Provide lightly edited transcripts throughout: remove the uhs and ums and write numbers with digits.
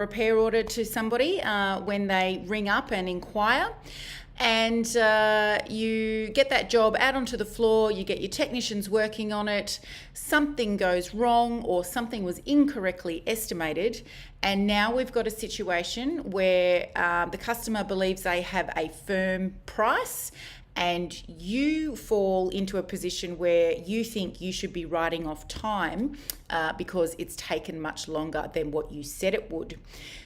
repair order to somebody when they ring up and inquire. And you get that job out onto the floor, you get your technicians working on it, something goes wrong or something was incorrectly estimated, and now we've got a situation where the customer believes they have a firm price, and you fall into a position where you think you should be writing off time because it's taken much longer than what you said it would.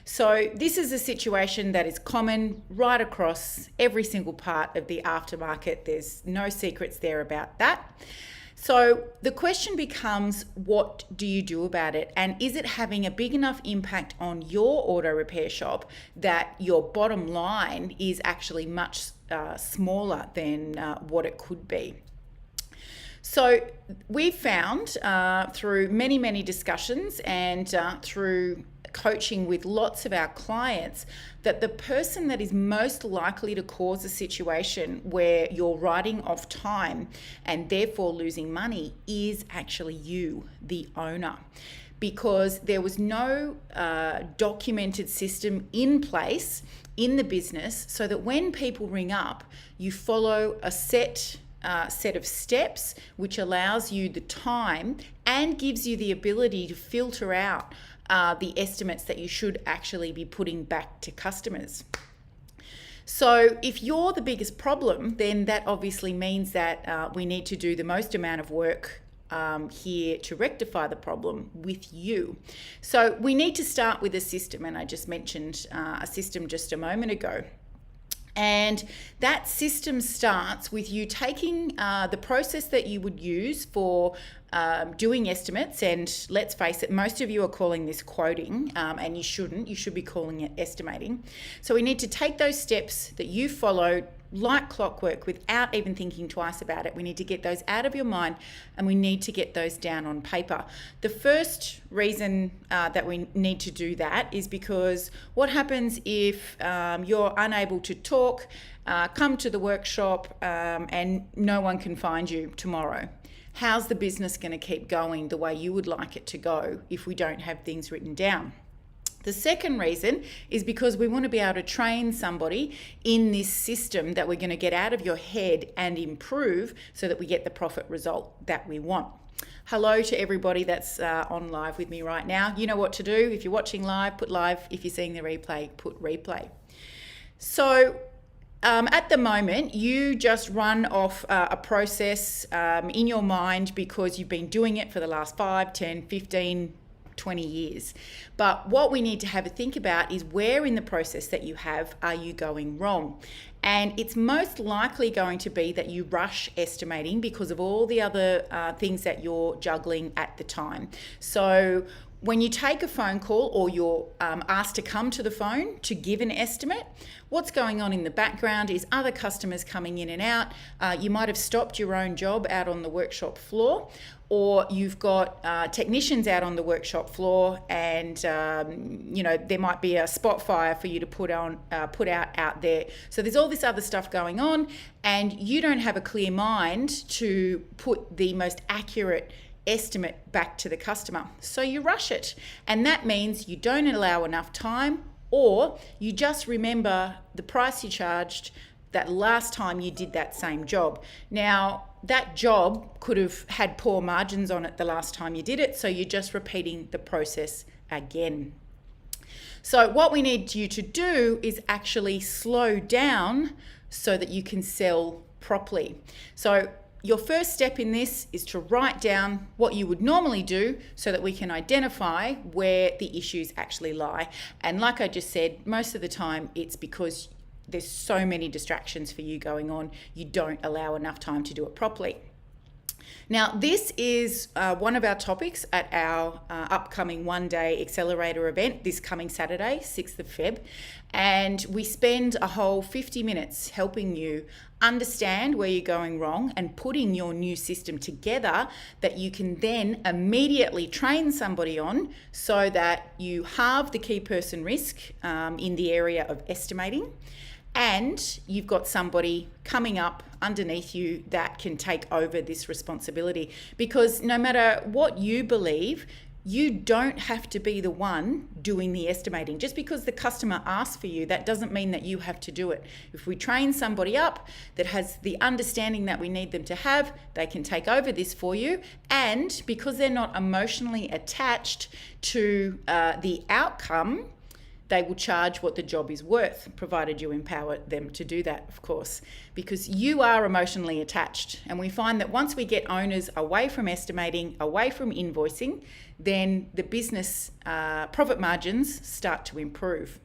So this is a situation that is common right across every single part of the aftermarket. There's no secrets there about that. So the question becomes, what do you do about it? And is it having a big enough impact on your auto repair shop that your bottom line is actually much smaller than what it could be? So we've found through many discussions and through coaching with lots of our clients that the person that is most likely to cause a situation where you're writing off time and therefore losing money is actually you, the owner, because there was no documented system in place in the business so that when people ring up, you follow a set of steps which allows you the time and gives you the ability to filter out the estimates that you should actually be putting back to customers. So if you're the biggest problem, then that obviously means that we need to do the most amount of work here to rectify the problem with you. So we need to start with a system, and I just mentioned a system just a moment ago. And that system starts with you taking the process that you would use for doing estimates, and let's face it, most of you are calling this quoting, and you shouldn't. You should be calling it estimating. So we need to take those steps that you followed like clockwork without even thinking twice about it. We need to get those out of your mind, and we need to get those down on paper. The first reason that we need to do that is because what happens if you're unable to talk, come to the workshop, and no one can find you tomorrow? How's the business going to keep going the way you would like it to go if we don't have things written down? The second reason is because we want to be able to train somebody in this system that we're going to get out of your head and improve so that we get the profit result that we want. Hello to everybody that's on live with me right now. You know what to do. If you're watching live, put live. If you're seeing the replay, put replay. So at the moment, you just run off a process in your mind because you've been doing it for the last 5, 10, 15, 20 years. But what we need to have a think about is where in the process that you have are you going wrong? And it's most likely going to be that you rush estimating because of all the other things that you're juggling at the time. So when you take a phone call or you're asked to come to the phone to give an estimate, what's going on in the background is other customers coming in and out. You might have stopped your own job out on the workshop floor, or you've got technicians out on the workshop floor, and there might be a spot fire for you to put out there. So there's all this other stuff going on, and you don't have a clear mind to put the most accurate estimate back to the customer. So you rush it, and that means you don't allow enough time, or you just remember the price you charged that last time you did that same job. Now, that job could have had poor margins on it the last time you did it, so you're just repeating the process again. So what we need you to do is actually slow down so that you can sell properly. So your first step in this is to write down what you would normally do so that we can identify where the issues actually lie. And like I just said, most of the time it's because there's so many distractions for you going on, you don't allow enough time to do it properly. Now, this is one of our topics at our upcoming one-day accelerator event this coming Saturday, 6th of Feb. And we spend a whole 50 minutes helping you understand where you're going wrong and putting your new system together that you can then immediately train somebody on so that you halve the key person risk in the area of estimating. And you've got somebody coming up underneath you that can take over this responsibility. Because no matter what you believe, you don't have to be the one doing the estimating. Just because the customer asks for you, that doesn't mean that you have to do it. If we train somebody up that has the understanding that we need them to have, they can take over this for you. And because they're not emotionally attached to the outcome, they will charge what the job is worth, provided you empower them to do that, of course, because you are emotionally attached. And we find that once we get owners away from estimating, away from invoicing, then the business profit margins start to improve.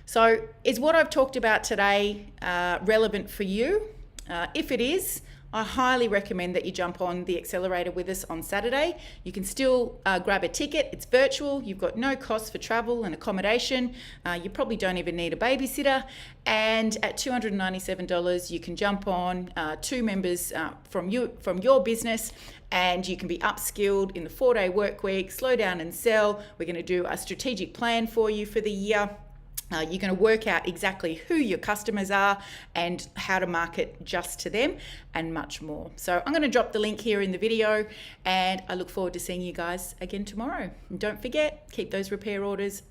So is what I've talked about today relevant for you? If it is, I highly recommend that you jump on the accelerator with us on Saturday. You can still grab a ticket. It's virtual. You've got no cost for travel and accommodation. You probably don't even need a babysitter. And at $297, you can jump on 2 members from your business, and you can be upskilled in the 4-day work week, slow down and sell. We're going to do a strategic plan for you for the year. You're going to work out exactly who your customers are and how to market just to them, and much more. So I'm going to drop the link here in the video, and I look forward to seeing you guys again tomorrow. And don't forget, keep those repair orders